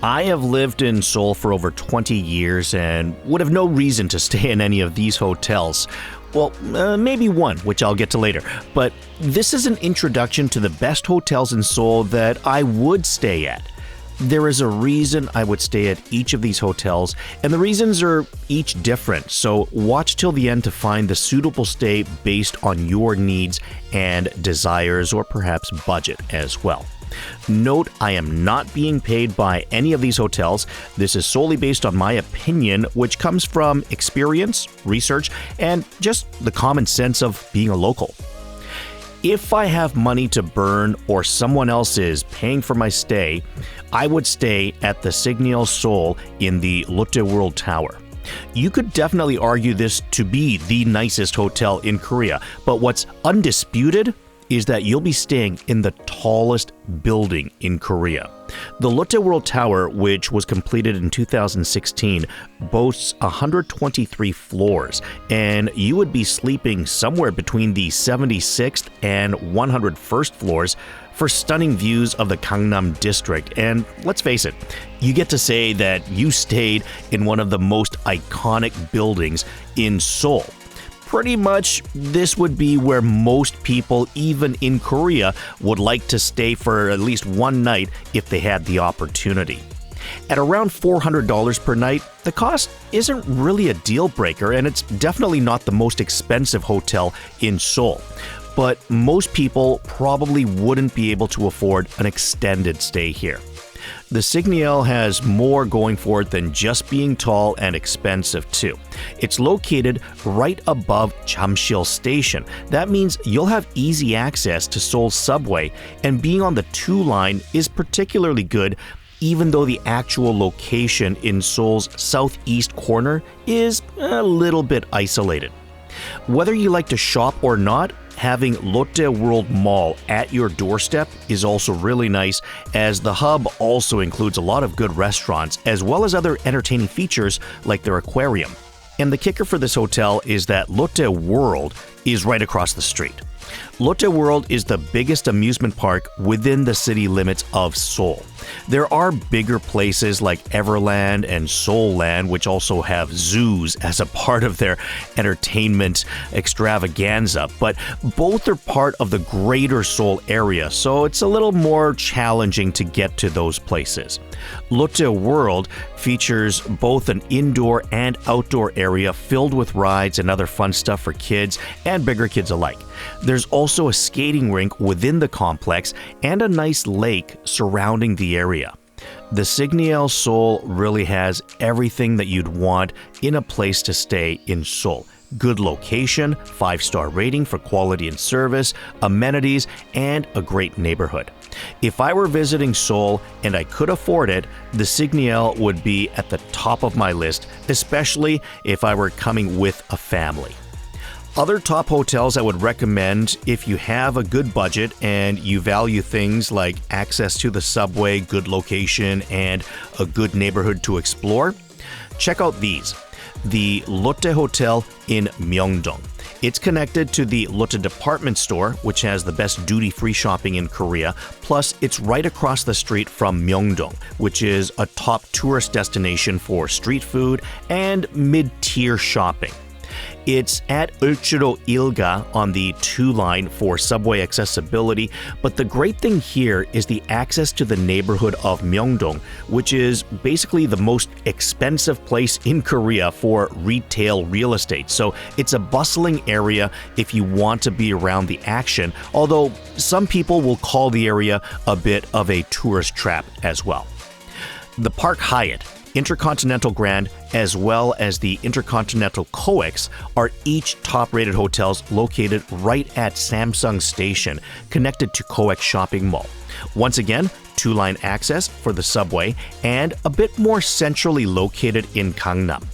I have lived in Seoul for over 20 years and would have no reason to stay in any of these hotels. Well, maybe one, which I'll get to later. But this is an introduction to the best hotels in Seoul that I would stay at. There is a reason I would stay at each of these hotels, and the reasons are each different, so watch till the end to find the suitable stay based on your needs and desires, or perhaps budget as well. Note, I am not being paid by any of these hotels. This is solely based on my opinion, which comes from experience, research, and just the common sense of being a local. If I have money to burn or someone else is paying for my stay, I would stay at the Signal Seoul in the Lotte World Tower. You could definitely argue this to be the nicest hotel in Korea, but what's undisputed is that you'll be staying in the tallest building in Korea. The Lotte World Tower, which was completed in 2016, boasts 123 floors, and you would be sleeping somewhere between the 76th and 101st floors for stunning views of the Gangnam district. And let's face it, you get to say that you stayed in one of the most iconic buildings in Seoul. Pretty much, this would be where most people, even in Korea, would like to stay for at least one night if they had the opportunity. At around $400 per night, the cost isn't really a deal breaker, and it's definitely not the most expensive hotel in Seoul. But most people probably wouldn't be able to afford an extended stay here. The Signal has more going for it than just being tall and expensive too. It's located right above Jamsil Station. That means you'll have easy access to Seoul's subway, and being on the 2 line is particularly good, even though the actual location in Seoul's southeast corner is a little bit isolated. Whether you like to shop or not, having Lotte World Mall at your doorstep is also really nice, as the hub also includes a lot of good restaurants as well as other entertaining features like their aquarium. And the kicker for this hotel is that Lotte World is right across the street. Lotte World is the biggest amusement park within the city limits of Seoul. There are bigger places like Everland and Seoul Land, which also have zoos as a part of their entertainment extravaganza, but both are part of the greater Seoul area, so it's a little more challenging to get to those places. Lotte World features both an indoor and outdoor area filled with rides and other fun stuff for kids and bigger kids alike. There's also a skating rink within the complex and a nice lake surrounding the area. The Signal Seoul really has everything that you'd want in a place to stay in Seoul. Good location, 5-star rating for quality and service, amenities, and a great neighborhood. If I were visiting Seoul and I could afford it, the Signal would be at the top of my list, especially if I were coming with a family. Other top hotels I would recommend if you have a good budget and you value things like access to the subway, good location, and a good neighborhood to explore, check out these. The Lotte Hotel in Myeongdong. It's connected to the Lotte department store, which has the best duty-free shopping in Korea, plus it's right across the street from Myeongdong, which is a top tourist destination for street food and mid-tier shopping. It's at Ulchuro Ilga on the 2 line for subway accessibility, but the great thing here is the access to the neighborhood of Myeongdong, which is basically the most expensive place in Korea for retail real estate. So it's a bustling area if you want to be around the action, although some people will call the area a bit of a tourist trap as well. The Park Hyatt, Intercontinental Grande, as well as the Intercontinental Coex are each top-rated hotels located right at Samsung Station, connected to Coex Shopping Mall. Once again, 2-line access for the subway and a bit more centrally located in Gangnam.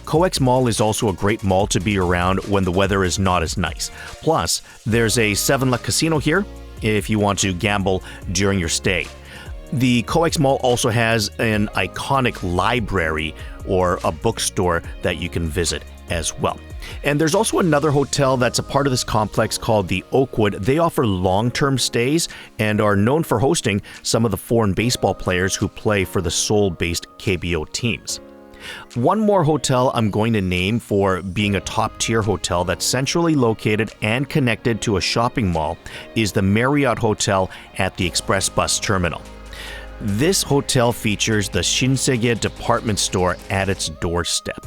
Coex Mall is also a great mall to be around when the weather is not as nice. Plus, there's a 7-Luck Casino here if you want to gamble during your stay. The Coex Mall also has an iconic library or a bookstore that you can visit as well. And there's also another hotel that's a part of this complex called the Oakwood. They offer long-term stays and are known for hosting some of the foreign baseball players who play for the Seoul-based KBO teams. One more hotel I'm going to name for being a top-tier hotel that's centrally located and connected to a shopping mall is the Marriott Hotel at the Express Bus Terminal. This hotel features the Shinsegae department store at its doorstep.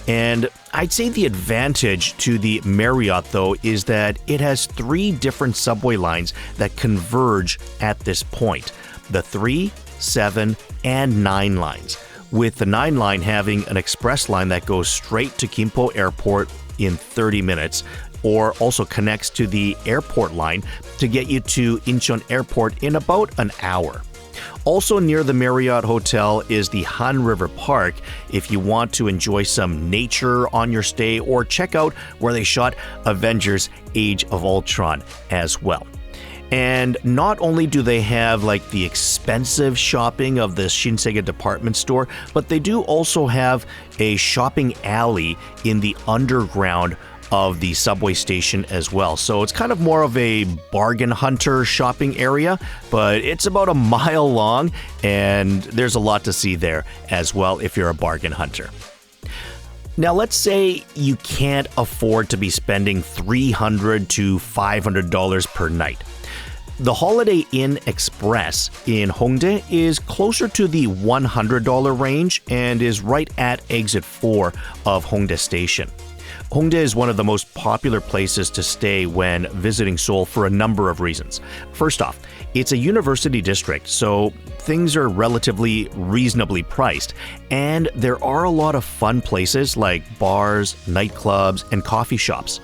And I'd say the advantage to the Marriott, though, is that it has 3 different subway lines that converge at this point: the 3, 7, and 9 lines, with the 9 line having an express line that goes straight to Gimpo Airport in 30 minutes, or also connects to the airport line to get you to Incheon Airport in about an hour. Also near the Marriott Hotel is the Han River Park if you want to enjoy some nature on your stay or check out where they shot Avengers Age of Ultron as well. And not only do they have like the expensive shopping of the Shinsegae department store, but they do also have a shopping alley in the underground of the subway station as well. So it's kind of more of a bargain hunter shopping area, but it's about a mile long and there's a lot to see there as well if you're a bargain hunter. Now, let's say you can't afford to be spending $300 to $500 per night. The Holiday Inn Express in Hongdae is closer to the $100 range and is right at exit 4 of Hongdae Station. Hongdae is one of the most popular places to stay when visiting Seoul for a number of reasons. First off, it's a university district, so things are relatively reasonably priced, and there are a lot of fun places like bars, nightclubs, and coffee shops.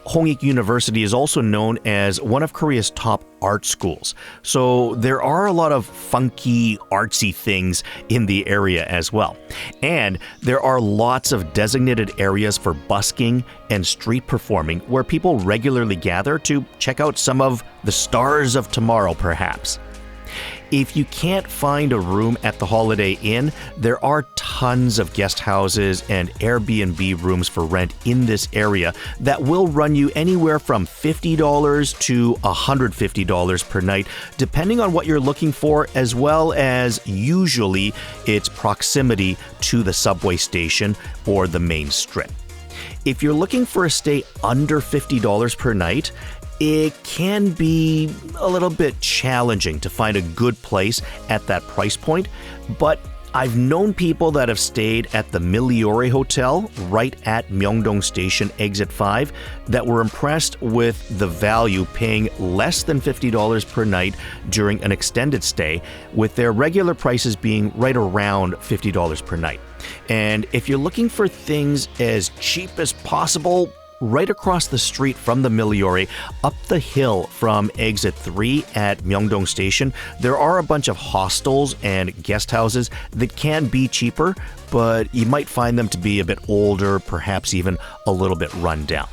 Hongik University is also known as one of Korea's top art schools, so there are a lot of funky, artsy things in the area as well. And there are lots of designated areas for busking and street performing where people regularly gather to check out some of the stars of tomorrow, perhaps. If you can't find a room at the Holiday Inn, there are tons of guest houses and Airbnb rooms for rent in this area that will run you anywhere from $50 to $150 per night, depending on what you're looking for, as well as usually its proximity to the subway station or the main strip. If you're looking for a stay under $50 per night, it can be a little bit challenging to find a good place at that price point, but I've known people that have stayed at the Millenium Hotel right at Myeongdong Station Exit 5 that were impressed with the value, paying less than $50 per night during an extended stay, with their regular prices being right around $50 per night. And if you're looking for things as cheap as possible, right across the street from the Millenium, up the hill from Exit 3 at Myeongdong Station, there are a bunch of hostels and guest houses that can be cheaper, but you might find them to be a bit older, perhaps even a little bit run down.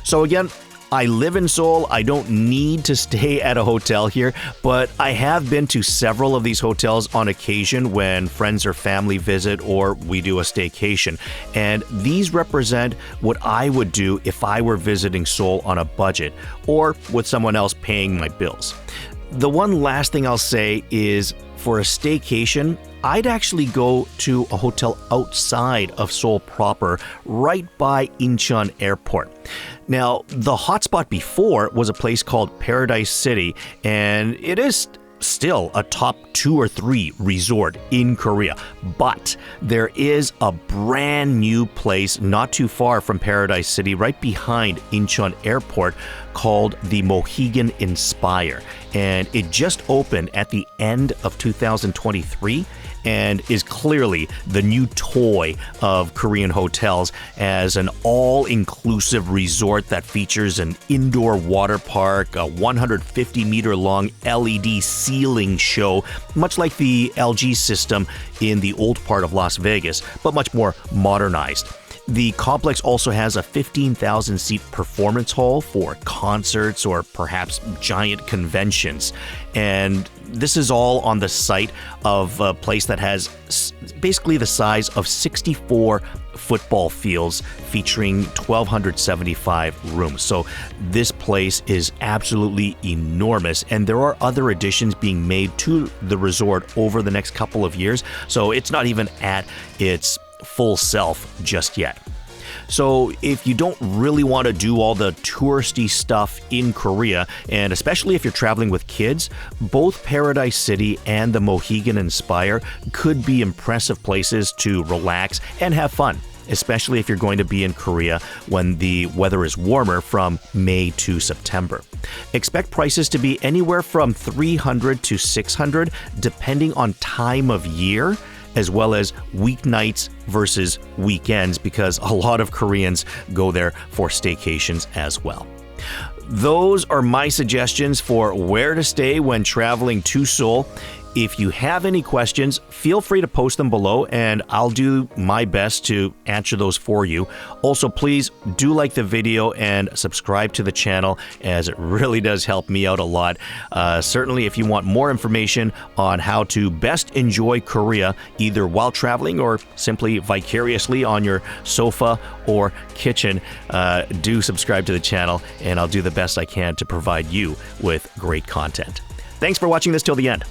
So again, I live in Seoul. I don't need to stay at a hotel here, but I have been to several of these hotels on occasion when friends or family visit or we do a staycation. And these represent what I would do if I were visiting Seoul on a budget or with someone else paying my bills. The one last thing I'll say is, for a staycation, I'd actually go to a hotel outside of Seoul proper, right by Incheon Airport. Now, the hotspot before was a place called Paradise City, and it is still a top 2 or 3 resort in Korea. But there is a brand new place not too far from Paradise City, right behind Incheon Airport, called the Mohegan Inspire. And it just opened at the end of 2023 and is clearly the new toy of Korean hotels as an all-inclusive resort that features an indoor water park, a 150-meter-long LED ceiling show, much like the LG system in the old part of Las Vegas, but much more modernized. The complex also has a 15,000-seat performance hall for concerts or perhaps giant conventions. And this is all on the site of a place that has basically the size of 64 football fields featuring 1,275 rooms. So this place is absolutely enormous, and there are other additions being made to the resort over the next couple of years. So it's not even at its full self just yet. So if you don't really want to do all the touristy stuff in Korea, and especially if you're traveling with kids, both Paradise City and the Mohegan Inspire could be impressive places to relax and have fun, especially if you're going to be in Korea when the weather is warmer from May to September. Expect prices to be anywhere from $300 to $600 depending on time of year, as well as weeknights versus weekends, because a lot of Koreans go there for staycations as well. Those are my suggestions for where to stay when traveling to Seoul. If you have any questions, feel free to post them below and I'll do my best to answer those for you. Also, please do like the video and subscribe to the channel, as it really does help me out a lot. Certainly, if you want more information on how to best enjoy Korea, either while traveling or simply vicariously on your sofa or kitchen, do subscribe to the channel and I'll do the best I can to provide you with great content. Thanks for watching this till the end.